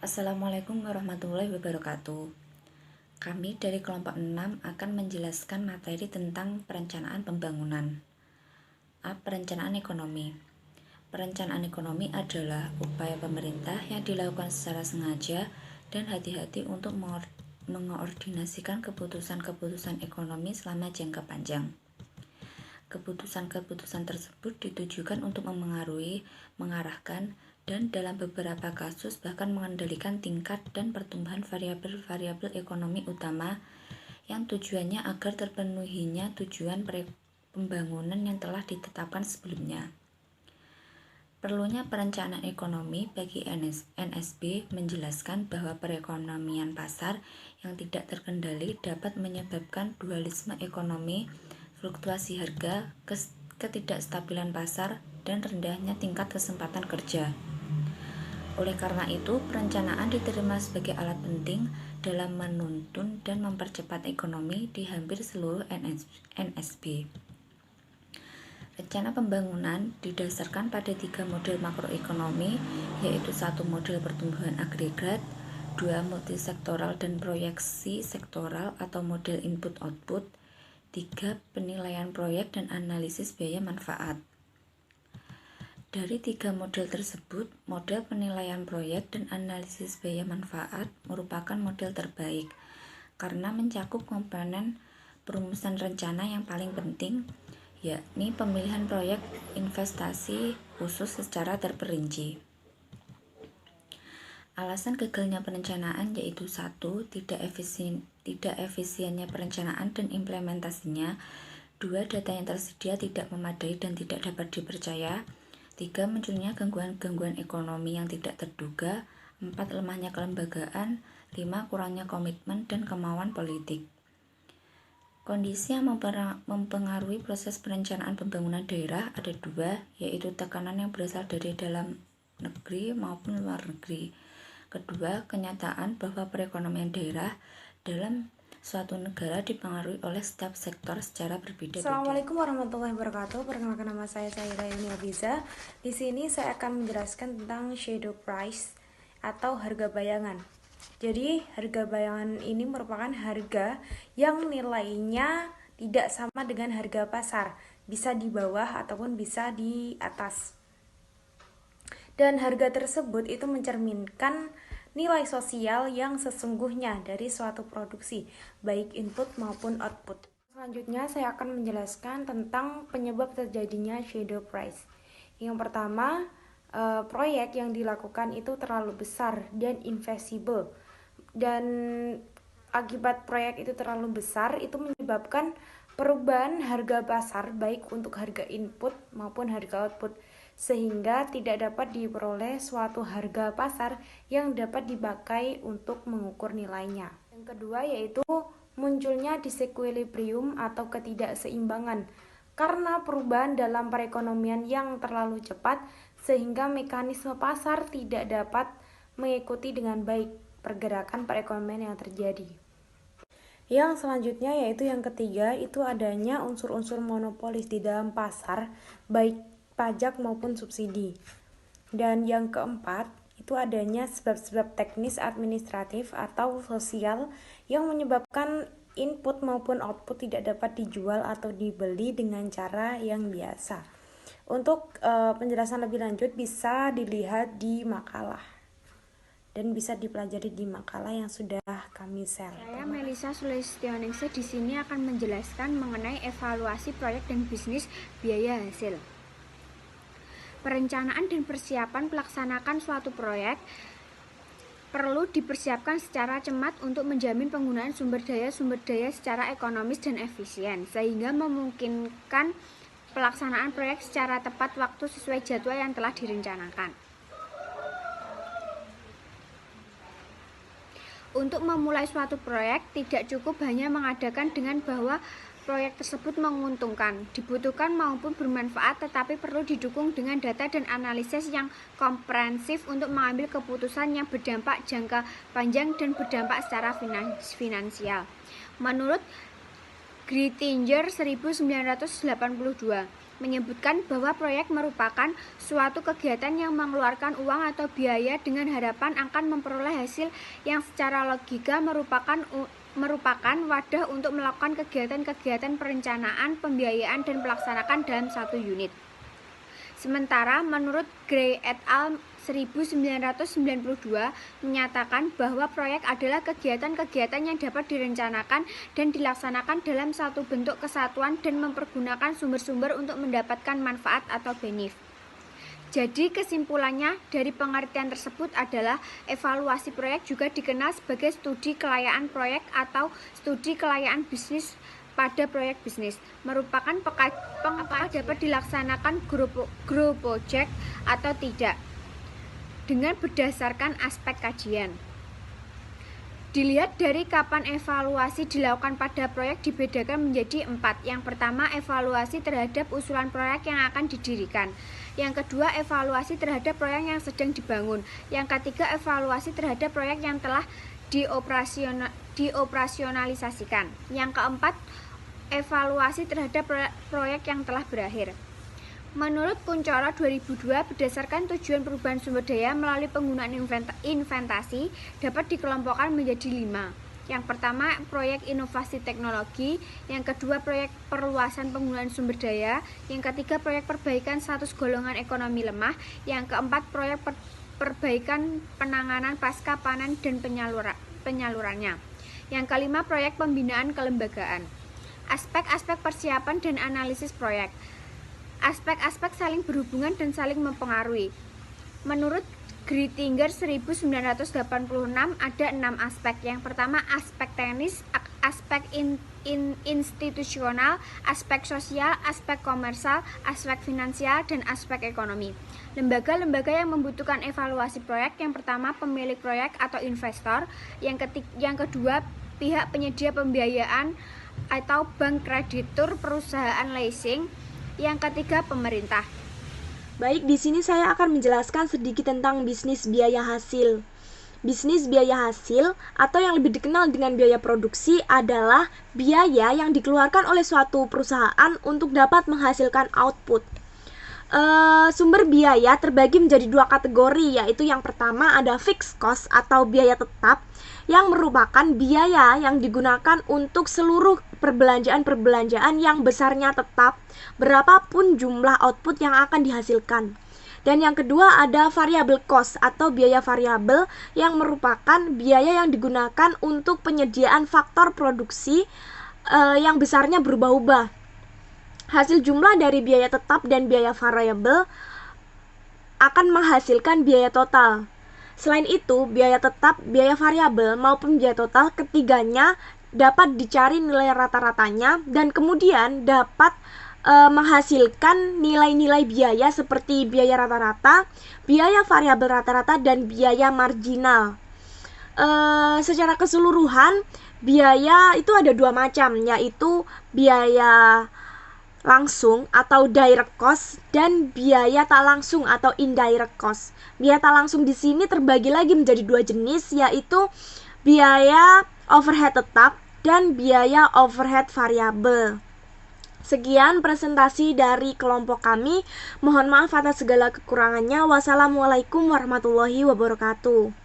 Assalamualaikum warahmatullahi wabarakatuh. Kami dari kelompok 6 akan menjelaskan materi tentang perencanaan pembangunan. A. Perencanaan ekonomi. Perencanaan ekonomi adalah upaya pemerintah yang dilakukan secara sengaja dan hati-hati untuk mengoordinasikan keputusan-keputusan ekonomi selama jangka panjang. Keputusan-keputusan tersebut ditujukan untuk memengaruhi, mengarahkan, dan dalam beberapa kasus bahkan mengendalikan tingkat dan pertumbuhan variabel-variabel ekonomi utama yang tujuannya agar terpenuhinya tujuan pembangunan yang telah ditetapkan sebelumnya. Perlunya perencanaan ekonomi bagi NSB menjelaskan bahwa perekonomian pasar yang tidak terkendali dapat menyebabkan dualisme ekonomi, fluktuasi harga, ketidakstabilan pasar, dan rendahnya tingkat kesempatan kerja. Oleh karena itu, perencanaan diterima sebagai alat penting dalam menuntun dan mempercepat ekonomi di hampir seluruh NSB. Rencana pembangunan didasarkan pada 3 model makroekonomi, yaitu 1 model pertumbuhan agregat, 2 multisektoral dan proyeksi sektoral atau model input-output, 3 penilaian proyek dan analisis biaya manfaat. Dari 3 model tersebut, model penilaian proyek dan analisis biaya manfaat merupakan model terbaik karena mencakup komponen perumusan rencana yang paling penting, yakni pemilihan proyek investasi khusus secara terperinci. Alasan gagalnya perencanaan yaitu 1. Tidak efisiennya perencanaan dan implementasinya, 2. Data yang tersedia tidak memadai dan tidak dapat dipercaya, 3. Munculnya gangguan-gangguan ekonomi yang tidak terduga, 4. Lemahnya kelembagaan, 5. Kurangnya komitmen dan kemauan politik. Kondisi yang mempengaruhi proses perencanaan pembangunan daerah ada 2, yaitu tekanan yang berasal dari dalam negeri maupun luar negeri. Kedua, kenyataan bahwa perekonomian daerah dalam suatu negara dipengaruhi oleh setiap sektor secara berbeda-beda. Assalamualaikum warahmatullahi wabarakatuh. Perkenalkan nama saya Yuni Abiza. Di sini saya akan menjelaskan tentang shadow price atau harga bayangan. Jadi, harga bayangan ini merupakan harga yang nilainya tidak sama dengan harga pasar, bisa di bawah ataupun bisa di atas. Dan harga tersebut itu mencerminkan nilai sosial yang sesungguhnya dari suatu produksi, baik input maupun output. Selanjutnya saya akan menjelaskan tentang penyebab terjadinya shadow price. Yang pertama, proyek yang dilakukan itu terlalu besar dan invisible. Dan akibat proyek itu terlalu besar itu menyebabkan perubahan harga pasar baik untuk harga input maupun harga output, sehingga tidak dapat diperoleh suatu harga pasar yang dapat dipakai untuk mengukur nilainya. Yang kedua yaitu munculnya disequilibrium atau ketidakseimbangan karena perubahan dalam perekonomian yang terlalu cepat sehingga mekanisme pasar tidak dapat mengikuti dengan baik pergerakan perekonomian yang terjadi. Yang selanjutnya yaitu yang ketiga, itu adanya unsur-unsur monopolis di dalam pasar, baik pajak maupun subsidi. Dan yang keempat, itu adanya sebab-sebab teknis administratif atau sosial yang menyebabkan input maupun output tidak dapat dijual atau dibeli dengan cara yang biasa. Untuk penjelasan lebih lanjut bisa dilihat di makalah dan bisa dipelajari di makalah yang sudah kami share. Saya Melisa Sulistioningse di sini akan menjelaskan mengenai evaluasi proyek dan bisnis biaya hasil. Perencanaan dan persiapan pelaksanakan suatu proyek perlu dipersiapkan secara cermat untuk menjamin penggunaan sumber daya secara ekonomis dan efisien, sehingga memungkinkan pelaksanaan proyek secara tepat waktu sesuai jadwal yang telah direncanakan. Untuk memulai suatu proyek, tidak cukup hanya mengadakan dengan bahwa proyek tersebut menguntungkan, dibutuhkan maupun bermanfaat, tetapi perlu didukung dengan data dan analisis yang komprehensif untuk mengambil keputusan yang berdampak jangka panjang dan berdampak secara finansial. Menurut Grittinger 1982, menyebutkan bahwa proyek merupakan suatu kegiatan yang mengeluarkan uang atau biaya dengan harapan akan memperoleh hasil yang secara logika merupakan wadah untuk melakukan kegiatan-kegiatan perencanaan, pembiayaan, dan pelaksanaan dalam satu unit. Sementara menurut Gray et al. 1992 menyatakan bahwa proyek adalah kegiatan-kegiatan yang dapat direncanakan dan dilaksanakan dalam satu bentuk kesatuan dan mempergunakan sumber-sumber untuk mendapatkan manfaat atau benefit. Jadi kesimpulannya dari pengertian tersebut adalah evaluasi proyek juga dikenal sebagai studi kelayaan proyek atau studi kelayaan bisnis pada proyek bisnis, merupakan apakah dapat dilaksanakan group project atau tidak dengan berdasarkan aspek kajian. Dilihat dari kapan evaluasi dilakukan pada proyek dibedakan menjadi 4. Yang pertama, evaluasi terhadap usulan proyek yang akan didirikan. Yang kedua, evaluasi terhadap proyek yang sedang dibangun. Yang ketiga, evaluasi terhadap proyek yang telah dioperasionalisasikan. Yang keempat, evaluasi terhadap proyek yang telah berakhir. Menurut Kuncoro 2002, berdasarkan tujuan perubahan sumber daya melalui penggunaan inventasi dapat dikelompokkan menjadi 5. Yang pertama, proyek inovasi teknologi. Yang kedua, proyek perluasan penggunaan sumber daya. Yang ketiga, proyek perbaikan status golongan ekonomi lemah. Yang keempat, proyek perbaikan penanganan pasca panen dan penyalurannya. Yang kelima, proyek pembinaan kelembagaan. Aspek-aspek persiapan dan analisis proyek. Aspek-aspek saling berhubungan dan saling mempengaruhi. Menurut Gritinger 1986 ada 6 aspek. Yang pertama, aspek teknis, aspek institusional, aspek sosial, aspek komersial, aspek finansial, dan aspek ekonomi. Lembaga-lembaga yang membutuhkan evaluasi proyek, yang pertama pemilik proyek atau investor, yang kedua pihak penyedia pembiayaan atau bank kreditur perusahaan leasing, yang ketiga pemerintah. Baik, di sini saya akan menjelaskan sedikit tentang bisnis biaya hasil. Bisnis biaya hasil atau yang lebih dikenal dengan biaya produksi adalah biaya yang dikeluarkan oleh suatu perusahaan untuk dapat menghasilkan output. Sumber biaya terbagi menjadi 2 kategori, yaitu yang pertama ada fixed cost atau biaya tetap, yang merupakan biaya yang digunakan untuk seluruh perbelanjaan yang besarnya tetap, berapapun jumlah output yang akan dihasilkan. Dan yang kedua ada variable cost atau biaya variabel, yang merupakan biaya yang digunakan untuk penyediaan faktor produksi yang besarnya berubah-ubah. Hasil jumlah dari biaya tetap dan biaya variabel akan menghasilkan biaya total. Selain itu, biaya tetap, biaya variabel maupun biaya total ketiganya dapat dicari nilai rata-ratanya dan kemudian dapat menghasilkan nilai-nilai biaya seperti biaya rata-rata, biaya variabel rata-rata, dan biaya marginal. Secara keseluruhan, biaya itu ada 2 macam, yaitu biaya langsung atau direct cost dan biaya tak langsung atau indirect cost. Biaya tak langsung di sini terbagi lagi menjadi 2 jenis, yaitu biaya overhead tetap dan biaya overhead variabel. Sekian presentasi dari kelompok kami. Mohon maaf atas segala kekurangannya. Wassalamualaikum warahmatullahi wabarakatuh.